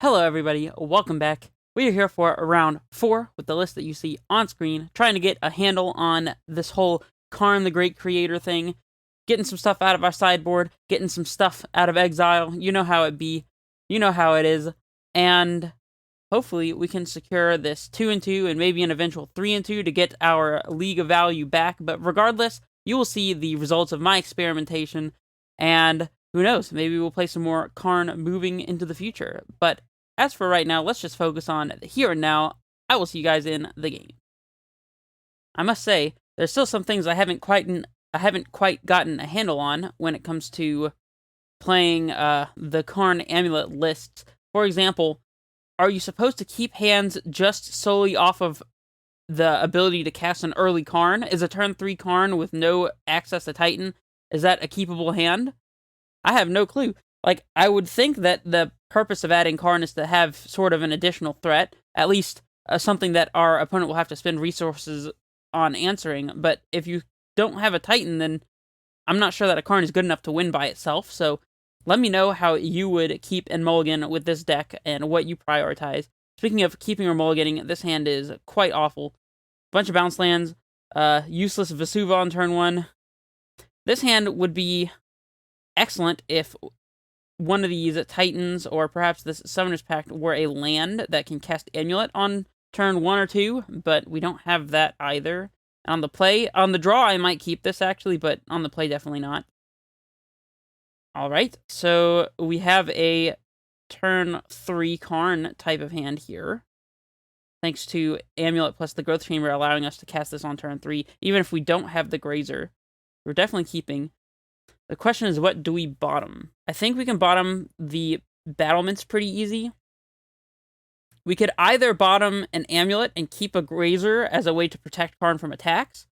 Hello everybody, welcome back. We are here for round 4 with the list that you see on screen, trying to get a handle on this whole Karn the Great Creator thing, getting some stuff out of our sideboard, getting some stuff out of exile, you know how it be, you know how it is, and hopefully we can secure this 2-2 and maybe an eventual 3-2 to get our League of Value back, but regardless, you will see the results of my experimentation, and who knows, maybe we'll play some more Karn moving into the future, but as for right now, let's just focus on the here and now. I will see you guys in the game. I must say, there's still some things I haven't quite gotten a handle on when it comes to playing the Karn Amulet lists. For example, are you supposed to keep hands just solely off of the ability to cast an early Karn? Is a turn 3 Karn with no access to Titan, is that a keepable hand? I have no clue. Like, I would think that the purpose of adding Karn is to have sort of an additional threat, at least something that our opponent will have to spend resources on answering, but if you don't have a Titan, then I'm not sure that a Karn is good enough to win by itself, so let me know how you would keep and mulligan with this deck and what you prioritize. Speaking of keeping or mulliganing, this hand is quite awful. Bunch of bounce lands, useless Vesuva on turn 1. This hand would be excellent if one of these Titans, or perhaps this Summoner's Pact, were a land that can cast Amulet on turn 1 or 2, but we don't have that either. On the draw, I might keep this actually, but on the play, definitely not. Alright, so we have a turn 3 Karn type of hand here. Thanks to Amulet plus the Growth Chamber allowing us to cast this on turn 3, even if we don't have the Grazer. We're definitely keeping. The question is, what do we bottom? I think we can bottom the battlements pretty easy. We could either bottom an Amulet and keep a Grazer as a way to protect Karn from attacks,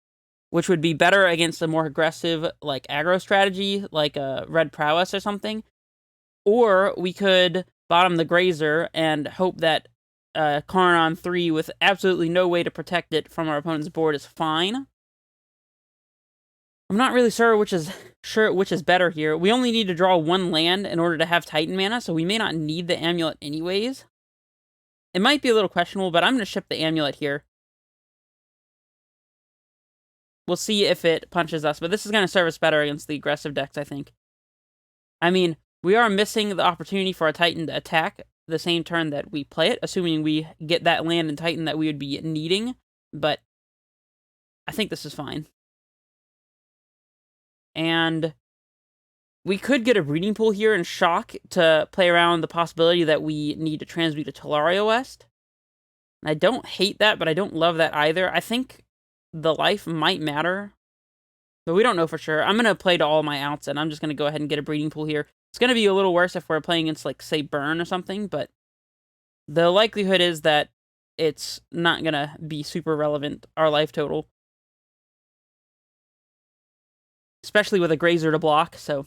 which would be better against a more aggressive, like, aggro strategy, like a Red Prowess or something. Or we could bottom the Grazer and hope that Karn on 3 with absolutely no way to protect it from our opponent's board is fine. I'm not really sure which is better here. We only need to draw 1 land in order to have Titan mana, so we may not need the Amulet anyways. It might be a little questionable, but I'm going to ship the Amulet here. We'll see if it punches us, but this is going to serve us better against the aggressive decks, I think. I mean, we are missing the opportunity for a Titan to attack the same turn that we play it, assuming we get that land and Titan that we would be needing, but I think this is fine. And we could get a breeding pool here and shock to play around the possibility that we need to transmute a Talaria West. I don't hate that, but I don't love that either. I think the life might matter, but we don't know for sure. I'm going to play to all my outs, and I'm just going to go ahead and get a breeding pool here. It's going to be a little worse if we're playing against, like, say, Burn or something, but the likelihood is that it's not going to be super relevant, our life total. Especially with a Grazer to block, so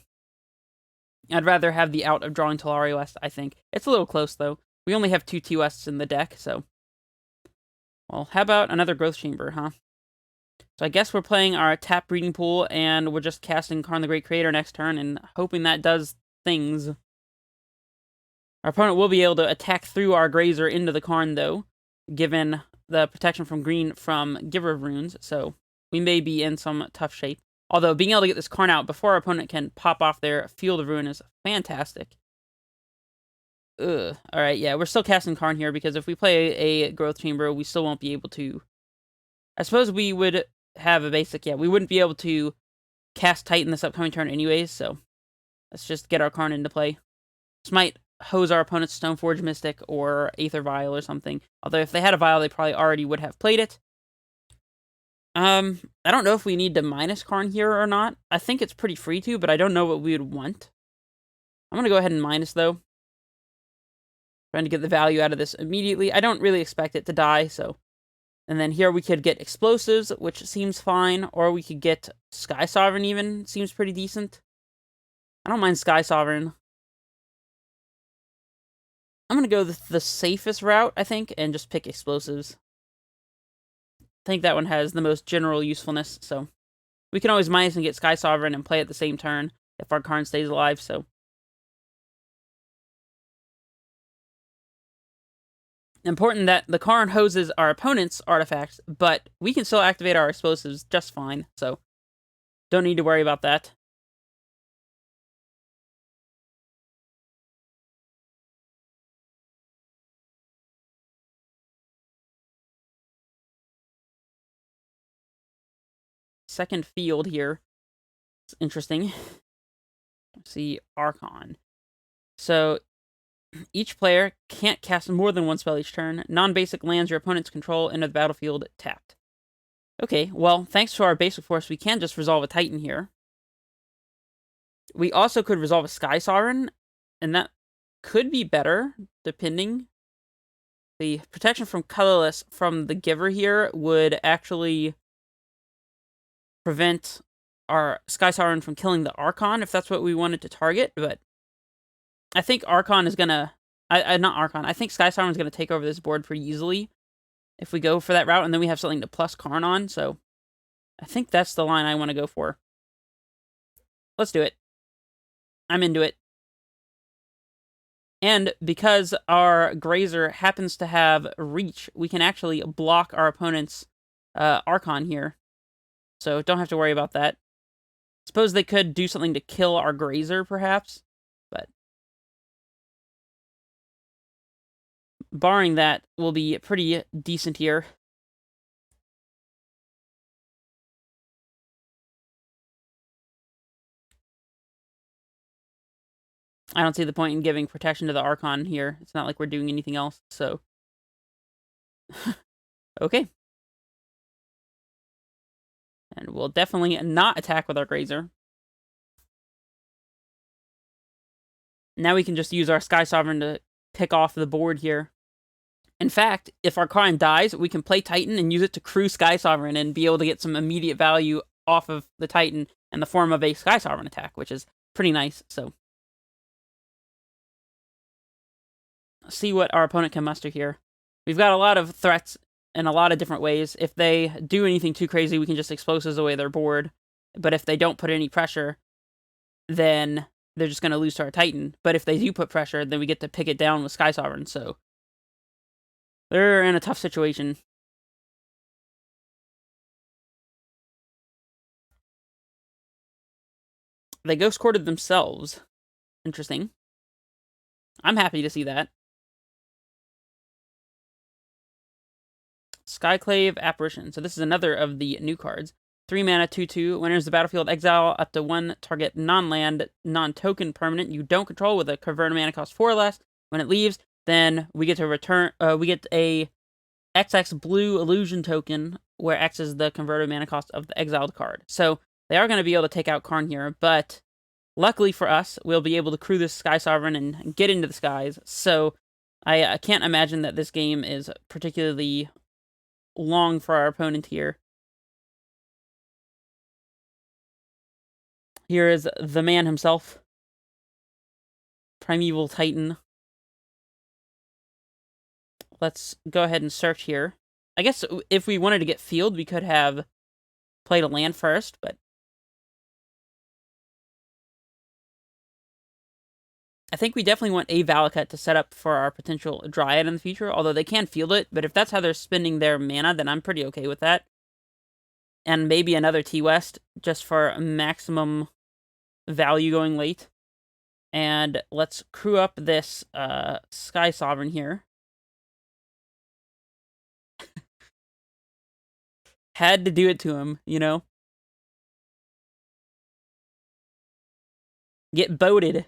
I'd rather have the out of drawing Talaria West, I think. It's a little close, though. We only have 2 T-Wests in the deck, so... Well, how about another Growth Chamber, huh? So I guess we're playing our tap breeding pool, and we're just casting Karn the Great Creator next turn, and hoping that does things. Our opponent will be able to attack through our Grazer into the Karn, though, given the protection from green from Giver of Runes, so we may be in some tough shape. Although, being able to get this Karn out before our opponent can pop off their Field of Ruin is fantastic. Alright, yeah, we're still casting Karn here, because if we play a Growth Chamber, we still won't be able to... I suppose we would have a basic... Yeah, we wouldn't be able to cast Titan this upcoming turn anyways, so... Let's just get our Karn into play. This might hose our opponent's Stoneforge Mystic or Aether Vial or something. Although, if they had a Vial, they probably already would have played it. I don't know if we need to minus Karn here or not. I think it's pretty free to, but I don't know what we would want. I'm going to go ahead and minus, though. Trying to get the value out of this immediately. I don't really expect it to die, so... And then here we could get Explosives, which seems fine, or we could get Sky Sovereign even. Seems pretty decent. I don't mind Sky Sovereign. I'm going to go the safest route, I think, and just pick Explosives. I think that one has the most general usefulness, so we can always minus and get Sky Sovereign and play at the same turn if our Karn stays alive, so Important that the Karn hoses our opponent's artifacts, but we can still activate our explosives just fine, so don't need to worry about that. Second field here. It's interesting. Let's see, Archon. So each player can't cast more than one spell each turn. Non-basic lands your opponents control into the battlefield tapped. Okay, well, thanks to our basic force, we can just resolve a Titan here. We also could resolve a Sky Sovereign, and that could be better, depending. The protection from colorless from the Giver here would actually prevent our Sky Sovereign from killing the Archon, if that's what we wanted to target, but I think Archon is gonna... not Archon. I think Sky Sovereign's gonna take over this board pretty easily if we go for that route, and then we have something to plus Karn on, so I think that's the line I want to go for. Let's do it. I'm into it. And because our Grazer happens to have reach, we can actually block our opponent's Archon here. So don't have to worry about that. Suppose they could do something to kill our Grazer, perhaps. But barring that, we'll be pretty decent here. I don't see the point in giving protection to the Archon here. It's not like we're doing anything else, so... Okay. And we'll definitely not attack with our Grazer. Now we can just use our Sky Sovereign to pick off the board here. In fact, if our Karn dies, we can play Titan and use it to crew Sky Sovereign and be able to get some immediate value off of the Titan in the form of a Sky Sovereign attack, which is pretty nice, so... see what our opponent can muster here. We've got a lot of threats in a lot of different ways. If they do anything too crazy, we can just explosives away their board. But if they don't put any pressure, then they're just going to lose to our Titan. But if they do put pressure, then we get to pick it down with Sky Sovereign, so... they're in a tough situation. They ghost courted themselves. Interesting. I'm happy to see that. Skyclave Apparition. So this is another of the new cards. 3 mana, 2/2. When enters the battlefield, exile up to one target non-land, non-token permanent you don't control with a converted mana cost 4 or less. When it leaves, then we get to return. We get a XX blue illusion token, where X is the converted mana cost of the exiled card. So they are going to be able to take out Karn here, but luckily for us, we'll be able to crew this Sky Sovereign and get into the skies. So I can't imagine that this game is particularly long for our opponent here. Here is the man himself. Primeval Titan. Let's go ahead and search here. I guess if we wanted to get field, we could have played a land first, but... I think we definitely want a Valakut to set up for our potential Dryad in the future, although they can field it, but if that's how they're spending their mana, then I'm pretty okay with that. And maybe another T-West, just for maximum value going late. And let's crew up this Sky Sovereign here. Had to do it to him, you know? Get boated.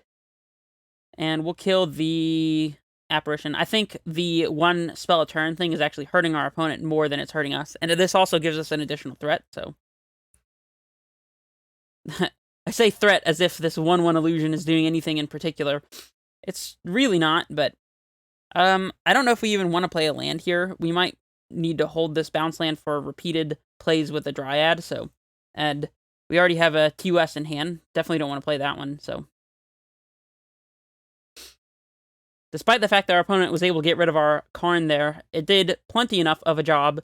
And we'll kill the Apparition. I think the one spell a turn thing is actually hurting our opponent more than it's hurting us. And this also gives us an additional threat, so... I say threat as if this 1/1 illusion is doing anything in particular. It's really not, but... I don't know if we even want to play a land here. We might need to hold this bounce land for repeated plays with the Dryad, so... and we already have a T-West in hand. Definitely don't want to play that one, so... despite the fact that our opponent was able to get rid of our Karn there, it did plenty enough of a job.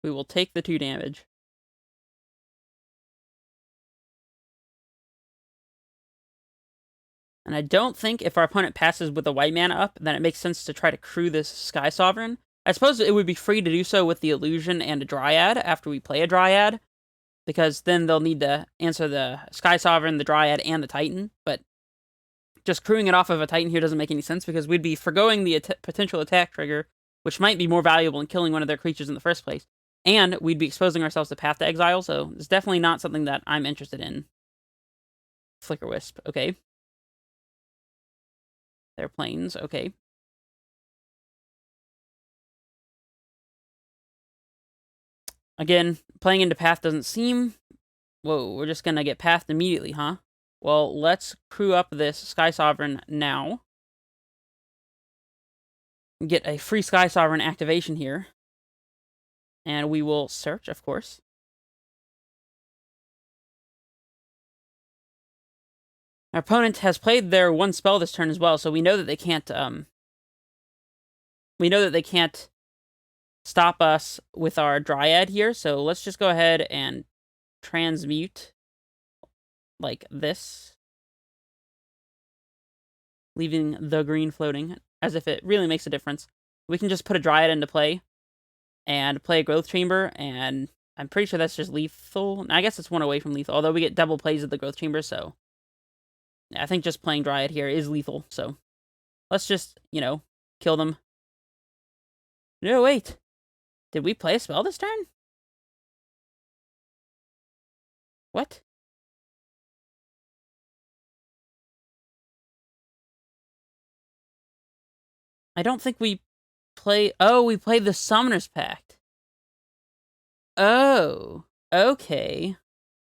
We will take the 2 damage. And I don't think if our opponent passes with the white mana up, then it makes sense to try to crew this Sky Sovereign. I suppose it would be free to do so with the Illusion and a Dryad after we play a Dryad, because then they'll need to answer the Sky Sovereign, the Dryad, and the Titan. But just crewing it off of a Titan here doesn't make any sense, because we'd be forgoing the potential attack trigger, which might be more valuable in killing one of their creatures in the first place. And we'd be exposing ourselves to Path to Exile, so it's definitely not something that I'm interested in. Flicker Wisp, okay. Their planes, okay. Again, playing into Path doesn't seem... Whoa, we're just gonna get Pathed immediately, huh? Well, let's crew up this Sky Sovereign now. Get a free Sky Sovereign activation here. And we will search, of course. Our opponent has played their 1 spell this turn as well, so we know that they can't, we know that they can't stop us with our Dryad here, so let's just go ahead and transmute like this, leaving the green floating, as if it really makes a difference. We can just put a Dryad into play and play a Growth Chamber, and I'm pretty sure that's just lethal. I guess it's 1 away from lethal, although we get double plays of the Growth Chamber, so yeah, I think just playing Dryad here is lethal, so let's just, you know, kill them. No, wait. Did we play a spell this turn? What? I don't think we play... Oh, we played the Summoner's Pact. Oh, okay.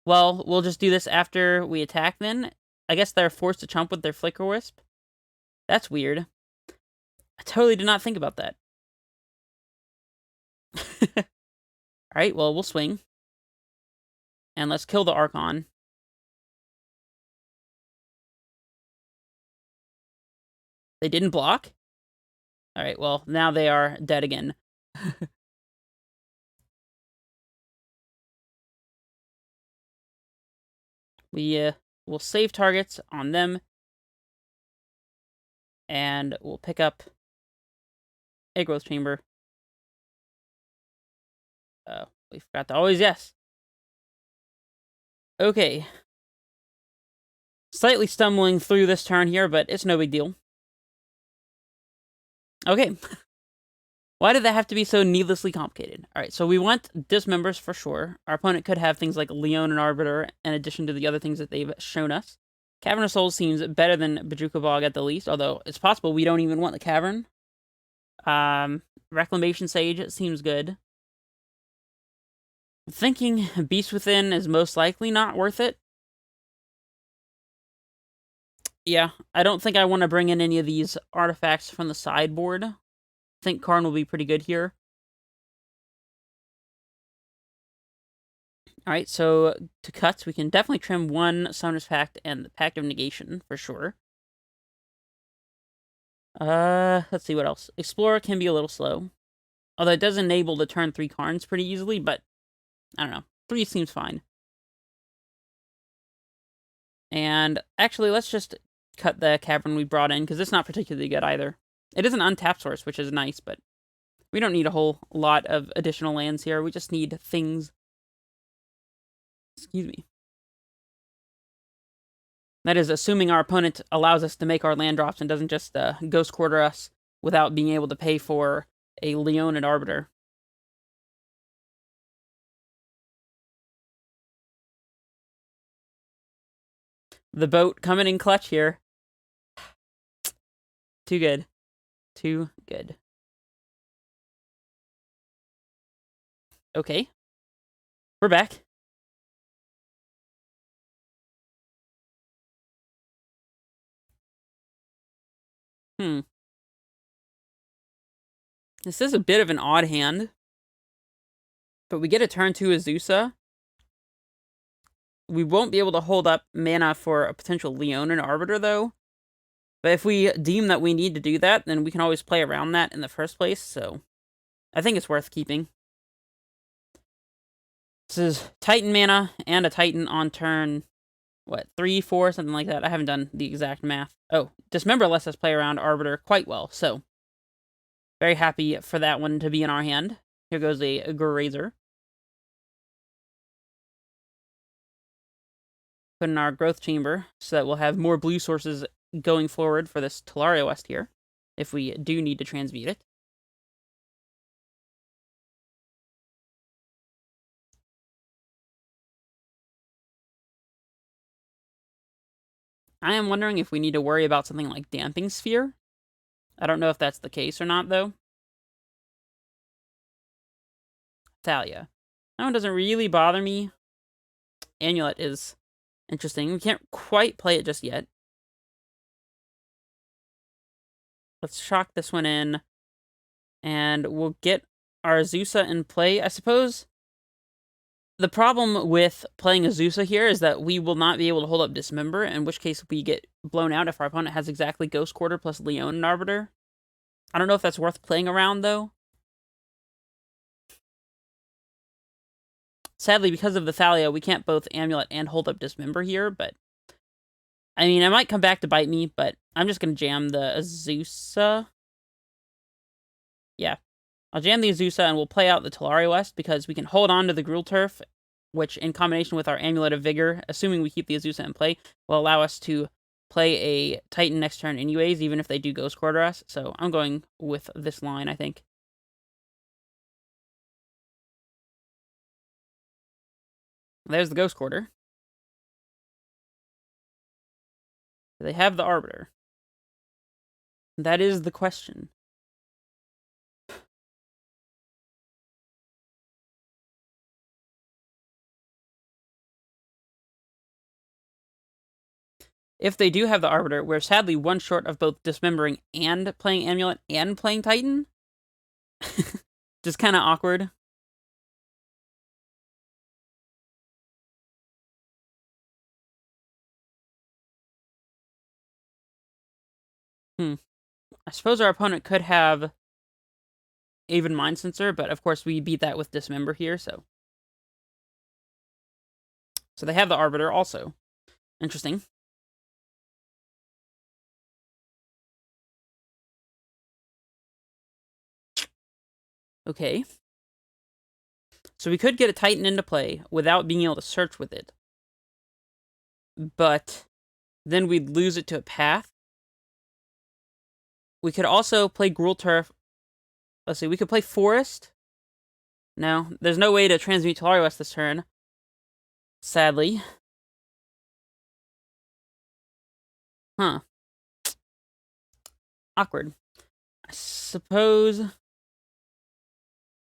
Well, we'll just do this after we attack then. I guess they're forced to chump with their Flicker Wisp. That's weird. I totally did not think about that. Alright, well, we'll swing. And let's kill the Archon. They didn't block? Alright, well, now they are dead again. We will save targets on them. And we'll pick up a Growth Chamber. Oh, we forgot to always yes. Okay. Slightly stumbling through this turn here, but it's no big deal. Okay. Why did that have to be so needlessly complicated? Alright, so we want Dismembers for sure. Our opponent could have things like Leon and Arbiter in addition to the other things that they've shown us. Cavern of Souls seems better than Bajuka Bog at the least, although it's possible we don't even want the Cavern. Reclamation Sage seems good. I'm thinking Beast Within is most likely not worth it. Yeah, I don't think I want to bring in any of these artifacts from the sideboard. I think Karn will be pretty good here. Alright, so to cuts, we can definitely trim 1 Summoner's Pact and the Pact of Negation, for sure. Let's see what else. Explorer can be a little slow. Although it does enable the turn 3 Karns pretty easily, but I don't know. 3 seems fine. And actually, let's just cut the Cavern we brought in, because it's not particularly good either. It is an untapped source, which is nice, but we don't need a whole lot of additional lands here. We just need things. Excuse me. That is, assuming our opponent allows us to make our land drops and doesn't just Ghost Quarter us without being able to pay for a Leon and Arbiter. The boat coming in clutch here. Too good. Too good. Okay. We're back. This is a bit of an odd hand. But we get a turn 2 Azusa. We won't be able to hold up mana for a potential Leon and Arbiter, though. But if we deem that we need to do that, then we can always play around that in the first place, so I think it's worth keeping. This is Titan mana and a Titan on turn, what, 3, 4, something like that. I haven't done the exact math. Oh, Dismember lets us play around Arbiter quite well, so very happy for that one to be in our hand. Here goes a Grazer. Put in our Growth Chamber so that we'll have more blue sources going forward for this Tolaria West here, if we do need to transmute it. I am wondering if we need to worry about something like Damping Sphere. I don't know if that's the case or not, though. Thalia. That one doesn't really bother me. Amulet is interesting. We can't quite play it just yet. Let's shock this one in. And we'll get our Azusa in play. I suppose the problem with playing Azusa here is that we will not be able to hold up Dismember, in which case we get blown out if our opponent has exactly Ghost Quarter plus Leon and Arbiter. I don't know if that's worth playing around, though. Sadly, because of the Thalia, we can't both Amulet and hold up Dismember here, but I mean, I might come back to bite me, but I'm just going to jam the Azusa. Yeah. I'll jam the Azusa and we'll play out the Tolaria West because we can hold on to the Gruul Turf, which in combination with our Amulet of Vigor, assuming we keep the Azusa in play, will allow us to play a Titan next turn anyways, even if they do Ghost Quarter us. So I'm going with this line, I think. There's the Ghost Quarter. Do they have the Arbiter? That is the question. If they do have the Arbiter, we're sadly one short of both Dismembering and playing Amulet and playing Titan. Just kind of awkward. I suppose our opponent could have even Mind Sensor, but of course we beat that with Dismember here, so. So they have the Arbiter also. Interesting. Okay. So we could get a Titan into play without being able to search with it. But then we'd lose it to a path. We could also play Gruul Turf. Let's see, we could play Forest. No, there's no way to transmute Tolaria West this turn. Sadly. Huh. Awkward. I suppose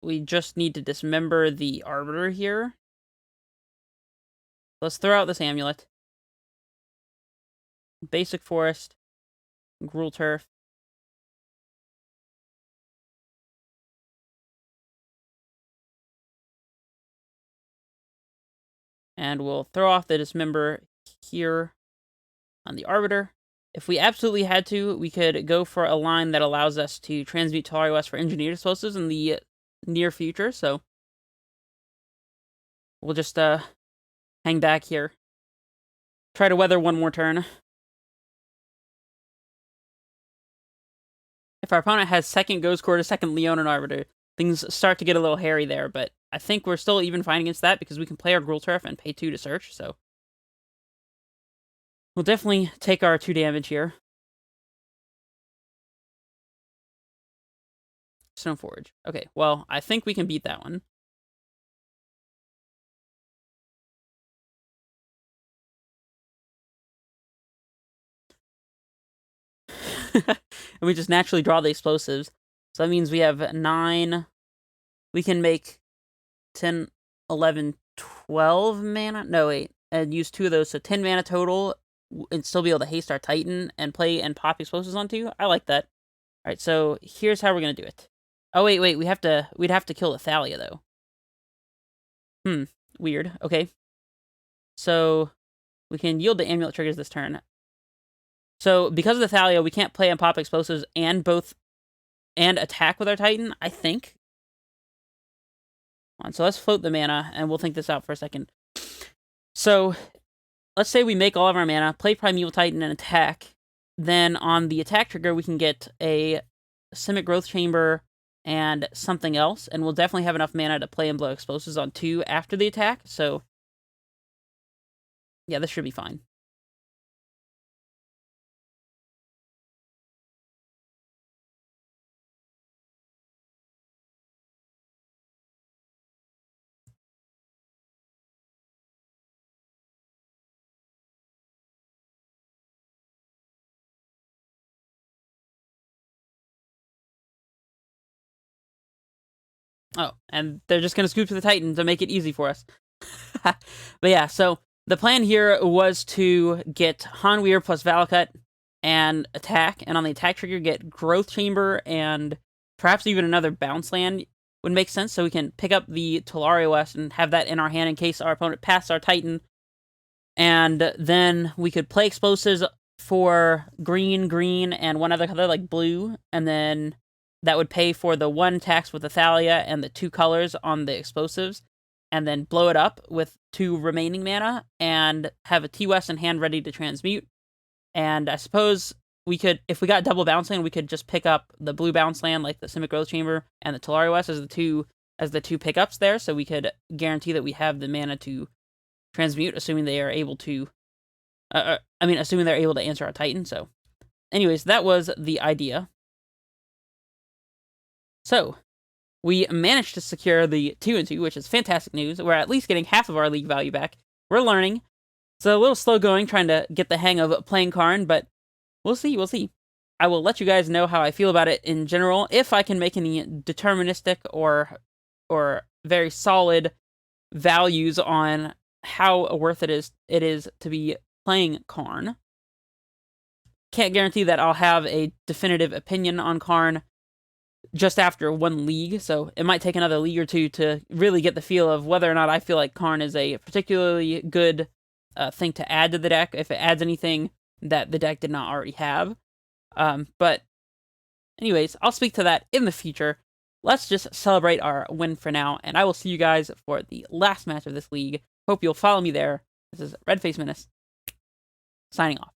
we just need to dismember the Arbiter here. Let's throw out this Amulet. Basic Forest. Gruul Turf. And we'll throw off the Dismember here on the Arbiter. If we absolutely had to, we could go for a line that allows us to transmute Tolaria West for Engineered Explosives in the near future, so we'll just hang back here. Try to weather one more turn. If our opponent has second Ghost Quarter, second Leon and Arbiter, things start to get a little hairy there, but I think we're still even fine against that because we can play our Gruul Turf and pay 2 to search, so we'll definitely take our 2 damage here. Stoneforge. Okay, well, I think we can beat that one. And we just naturally draw the explosives. So that means we have 9. We can make 10, 11, 12 mana. No, wait. And use 2 of those. So 10 mana total. And still be able to haste our Titan and play and pop explosives onto. I like that. Alright, so here's how we're going to do it. Oh, wait. We'd have to kill the Thalia, though. Weird. Okay. So we can yield the Amulet triggers this turn. So because of the Thalia, we can't play and pop explosives and attack with our Titan, I think. So let's float the mana, and we'll think this out for a second. So let's say we make all of our mana, play Primeval Titan, and attack. Then on the attack trigger, we can get a Simic Growth Chamber and something else, and we'll definitely have enough mana to play and blow explosives on 2 after the attack, so yeah, this should be fine. Oh, and they're just going to scoop to the Titan to make it easy for us. But yeah, so the plan here was to get Hanweir plus Valakut and attack, and on the attack trigger get Growth Chamber and perhaps even another bounce land would make sense, so we can pick up the Tolaria West and have that in our hand in case our opponent passes our Titan. And then we could play explosives for green, and one other color like blue, and then that would pay for the 1 tax with the Thalia and the 2 colors on the explosives, and then blow it up with 2 remaining mana, and have a T-West in hand ready to transmute. And I suppose we could, if we got double bounce land, we could just pick up the blue bounce land, like the Simic Growth Chamber and the Tolaria West as the two pickups there, so we could guarantee that we have the mana to transmute, assuming they are able to, assuming they're able to answer our Titan. So anyways, that was the idea. So we managed to secure the 2-2, which is fantastic news. We're at least getting half of our league value back. We're learning. It's a little slow going, trying to get the hang of playing Karn, but we'll see. I will let you guys know how I feel about it in general, if I can make any deterministic or very solid values on how worth it is to be playing Karn. Can't guarantee that I'll have a definitive opinion on Karn just after 1 league, so it might take another league or 2 to really get the feel of whether or not I feel like Karn is a particularly good thing to add to the deck, if it adds anything that the deck did not already have. But anyways, I'll speak to that in the future. Let's just celebrate our win for now, and I will see you guys for the last match of this league. Hope you'll follow me there. This is Redface Menace, signing off.